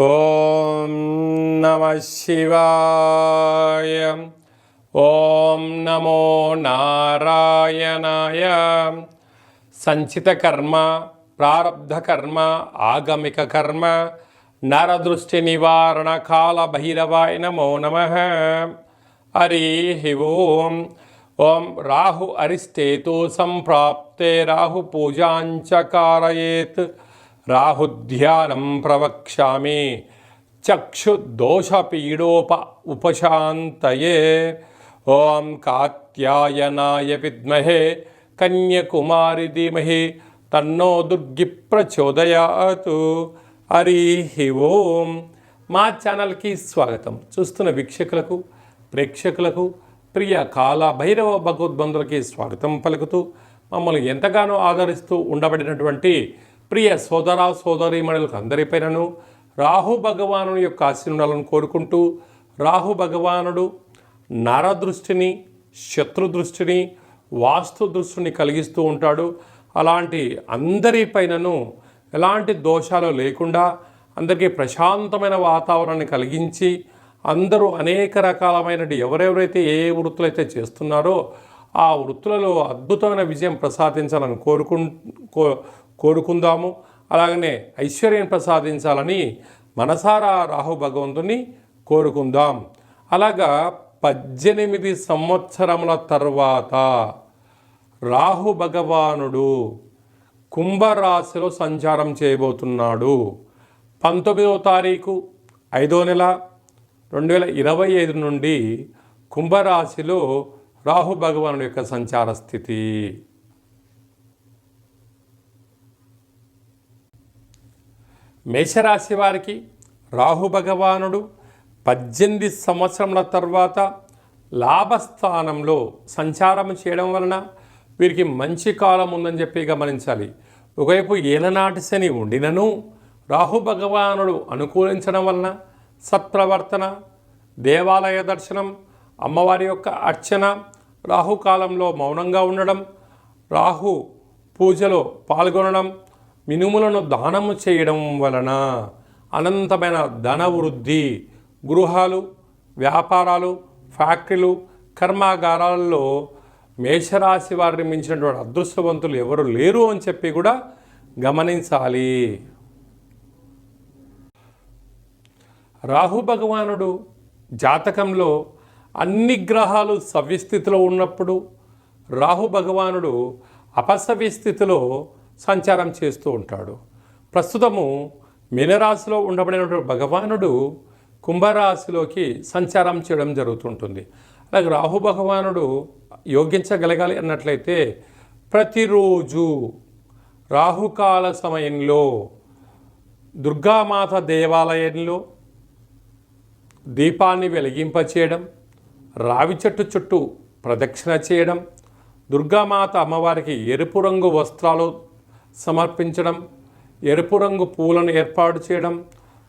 ఓం నమ శివాయ. ఓం నమో నారాయణాయ. సంచిత కర్మ, ప్రారబ్ధ కర్మ, ఆగమిక కర్మ, నరదృష్టి నివారణ కాల భైరవాయ నమో నమః. హరి ఓం. ఓం రాహు అరిష్టేతు సంప్రాప్తే రాహు పూజాంచ కారయేత్. రాహుధ్యానం ప్రవక్ష్యామి చక్షుదోషపీడోప ఉపశాంతయే. ఓం కాత్యాయనాయ విద్మహే కన్యకుమారి ధీమహి తన్నో దుర్గి ప్రచోదయాత్. హరి ఓం. మా ఛానల్కి స్వాగతం. చూస్తున్న వీక్షకులకు, ప్రేక్షకులకు, ప్రియ కాల భైరవ భగవద్బంధులకి స్వాగతం పలుకుతూ మమ్మల్ని ఎంతగానో ఆదరిస్తూ ఉండబడినటువంటి ప్రియ సోదర సోదరీమణులకు అందరిపైనను రాహు భగవాను యొక్క ఆశీర్వాదాలను కోరుకుంటూ, రాహు భగవానుడు నరదృష్టిని, శత్రుదృష్టిని, వాస్తు దృష్టిని కలిగిస్తూ ఉంటాడు. అలాంటి అందరిపైనను ఎలాంటి దోషాలు లేకుండా అందరికీ ప్రశాంతమైన వాతావరణాన్ని కలిగించి, అందరూ అనేక రకాలమైన ఎవరెవరైతే ఏ వృత్తులైతే చేస్తున్నారో ఆ వృత్తులలో అద్భుతమైన విజయం ప్రసాదించాలని కోరుకుందాము. అలాగనే ఐశ్వర్యం ప్రసాదించాలని మనసారా రాహు భగవంతుని కోరుకుందాం. అలాగా 18 సంవత్సరముల తర్వాత రాహు భగవానుడు కుంభరాశిలో సంచారం చేయబోతున్నాడు. 19వ తారీఖు 5వ నెల 2025 నుండి కుంభరాశిలో రాహు భగవానుడి యొక్క సంచార స్థితి. మేషరాశి వారికి రాహు భగవానుడు 18 సంవత్సరముల తర్వాత లాభస్థానంలో సంచారం చేయడం వలన వీరికి మంచి కాలం ఉందని చెప్పి గమనించాలి. ఒకవైపు ఏలనాటి శని ఉండినను రాహు భగవానుడు అనుకూలించడం వలన సత్ప్రవర్తన, దేవాలయ దర్శనం, అమ్మవారి యొక్క అర్చన, రాహుకాలంలో మౌనంగా ఉండడం, రాహు పూజలో పాల్గొనడం, మినుములను దానము చేయడం వలన అనంతమైన ధన వృద్ధి, గృహాలు, వ్యాపారాలు, ఫ్యాక్టరీలు, కర్మాగారాల్లో మేషరాశి వారిని మించినటువంటి అదృష్టవంతులు ఎవరు లేరు అని చెప్పి కూడా గమనించాలి. రాహు భగవానుడు జాతకంలో అన్ని గ్రహాలు సవ్యస్థితిలో ఉన్నప్పుడు రాహు భగవానుడు అపసవ్యస్థితిలో సంచారం చేస్తూ ఉంటాడు. ప్రస్తుతము మీనరాశిలో ఉండబడినటువంటి భగవానుడు కుంభరాశిలోకి సంచారం చేయడం జరుగుతుంటుంది. అలాగే రాహు భగవానుడు యోగించగలగాలి అన్నట్లయితే ప్రతిరోజు రాహుకాల సమయంలో దుర్గామాత దేవాలయంలో దీపాన్ని వెలిగింపచేయడం, రావి చెట్టు చుట్టూ ప్రదక్షిణ చేయడం, దుర్గామాత అమ్మవారికి ఎరుపు రంగు వస్త్రాలు సమర్పించడం, ఎరుపు రంగు పూలను ఏర్పాటు చేయడం,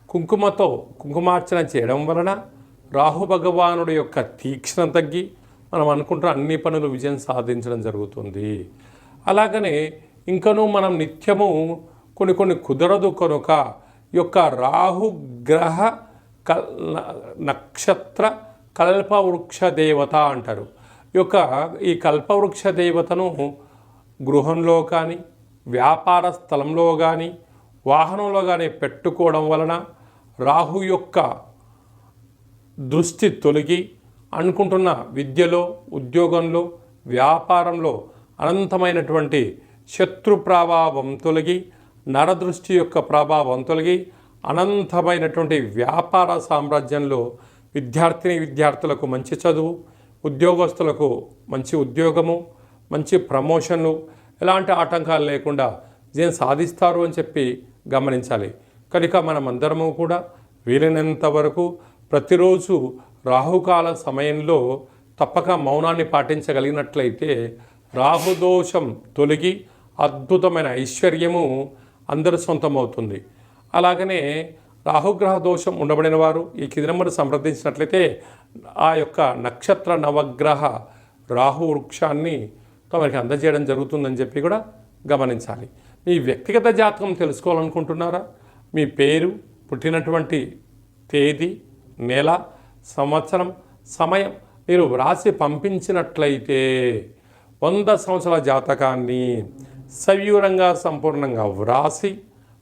కుంకుమతో కుంకుమార్చన చేయడం వలన రాహు భగవానుడి యొక్క తీక్షణ తగ్గి మనం అనుకుంటున్న అన్ని పనులు విజయం సాధించడం జరుగుతుంది. అలాగనే ఇంకనూ మనం నిత్యము కొన్ని కుదరదు కనుక ఈ యొక్క రాహుగ్రహ నక్షత్ర కల్పవృక్ష దేవత అంటారు. ఈ కల్పవృక్ష దేవతను గృహంలో కానీ, వ్యాపార స్థలంలో కానీ, వాహనంలో కానీ పెట్టుకోవడం వలన రాహు యొక్క దృష్టి తొలగి అనుకుంటున్న విద్యలో, ఉద్యోగంలో, వ్యాపారంలో అనంతమైనటువంటి శత్రు ప్రభావం తొలగి, నరదృష్టి యొక్క ప్రభావం తొలగి అనంతమైనటువంటి వ్యాపార సామ్రాజ్యంలో విద్యార్థులకు మంచి చదువు, ఉద్యోగస్తులకు మంచి ఉద్యోగము, మంచి ప్రమోషన్లు, ఎలాంటి ఆటంకాలు లేకుండా విజయం సాధిస్తారు అని చెప్పి గమనించాలి. కనుక మనమందరము కూడా వీలైనంత వరకు ప్రతిరోజు రాహుకాల సమయంలో తప్పక మౌనాన్ని పాటించగలిగినట్లయితే రాహుదోషం తొలగి అద్భుతమైన ఐశ్వర్యము అందరి సొంతమవుతుంది. అలాగనే రాహుగ్రహ దోషం ఉండబడిన వారు ఈ కింది నెంబర్ సంప్రదించినట్లయితే ఆ యొక్క నక్షత్ర నవగ్రహ రాహు వృక్షాన్ని తమకి అందజేయడం జరుగుతుందని చెప్పి కూడా గమనించాలి. మీ వ్యక్తిగత జాతకం తెలుసుకోవాలనుకుంటున్నారా? మీ పేరు, పుట్టినటువంటి తేదీ, నెల, సంవత్సరం, సమయం మీరు వ్రాసి పంపించినట్లయితే 100 సంవత్సరాల జాతకాన్ని సవివరంగా సంపూర్ణంగా వ్రాసి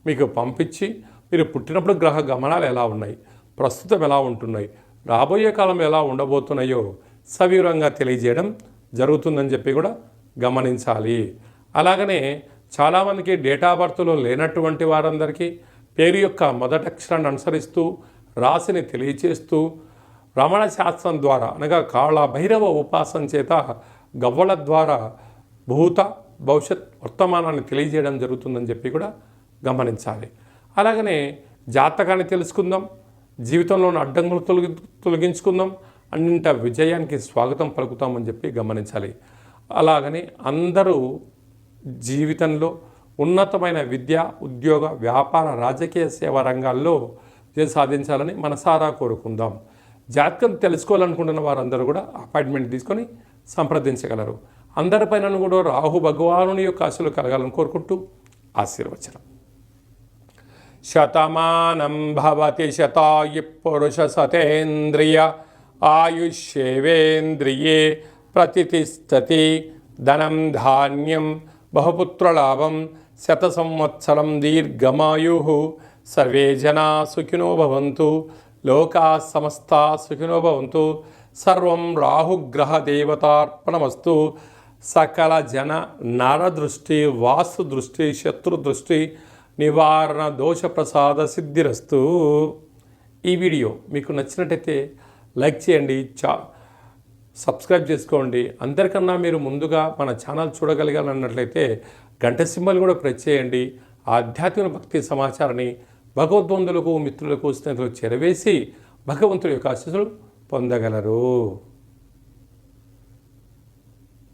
మీకు పంపించి మీరు పుట్టినప్పుడు గ్రహ గమనాలు ఎలా ఉన్నాయి, ప్రస్తుతం ఎలా ఉంటున్నాయి, రాబోయే కాలం ఎలా ఉండబోతున్నాయో సవివరంగా తెలియజేయడం జరుగుతుందని చెప్పి కూడా గమనించాలి. అలాగనే చాలామందికి డేటా బర్త్లో లేనటువంటి వారందరికీ పేరు యొక్క మొదటి అక్షరాన్ని అనుసరిస్తూ రాశిని తెలియచేస్తూ రమణ శాస్త్రం ద్వారా అనగా కాళ భైరవ ఉపాసన చేత గవ్వల ద్వారా భూత భవిష్యత్ వర్తమానాన్ని తెలియజేయడం జరుగుతుందని చెప్పి కూడా గమనించాలి. అలాగనే జాతకాన్ని తెలుసుకుందాం, జీవితంలో ఉన్న అడ్డంకులు తొలగించుకుందాం, అన్నింట విజయానికి స్వాగతం పలుకుతామని చెప్పి గమనించాలి. అలాగని అందరూ జీవితంలో ఉన్నతమైన విద్య, ఉద్యోగ, వ్యాపార, రాజకీయ సేవా రంగాల్లో విజయం సాధించాలని మనసారా కోరుకుందాం. జాతకం తెలుసుకోవాలనుకుంటున్న వారందరూ కూడా అపాయింట్మెంట్ తీసుకొని సంప్రదించగలరు. అందరిపైన కూడా రాహు భగవానుని యొక్క ఆశలు కలగాలని కోరుకుంటూ ఆశీర్వచనం. శతమానం భవతి శతాయు పురుష సతేంద్రియ ఆయుష్యేవేంద్రియే ప్రతిష్టతి. ధనం ధాన్యం బహుపుత్రలాభం శత సంవత్సరం దీర్ఘమాయు. సర్వే జనా సుఖినో భవంతు. లోకా సమస్తా సుఖినో భవంతు. సర్వం రాహుగ్రహ దేవతార్పణమస్తు. సకల జన నరదృష్టి, వాస్తు దృష్టి, శత్రు దృష్టి నివారణ, దోష ప్రసాద సిద్ధిరస్తు. ఈ వీడియో మీకు నచ్చినట్టయితే లైక్ చేయండి, సబ్స్క్రైబ్ చేసుకోండి. అందరికన్నా మీరు ముందుగా మన ఛానల్ చూడగలిగాలన్నట్లయితే గంట సింబల్ కూడా ప్రెస్ చేయండి. ఆధ్యాత్మిక భక్తి సమాచారాన్ని భగవద్బంధులకు, మిత్రులకు, స్నేహితులకు చేరవేసి భగవంతుడి యొక్క ఆశీస్సులు పొందగలరు.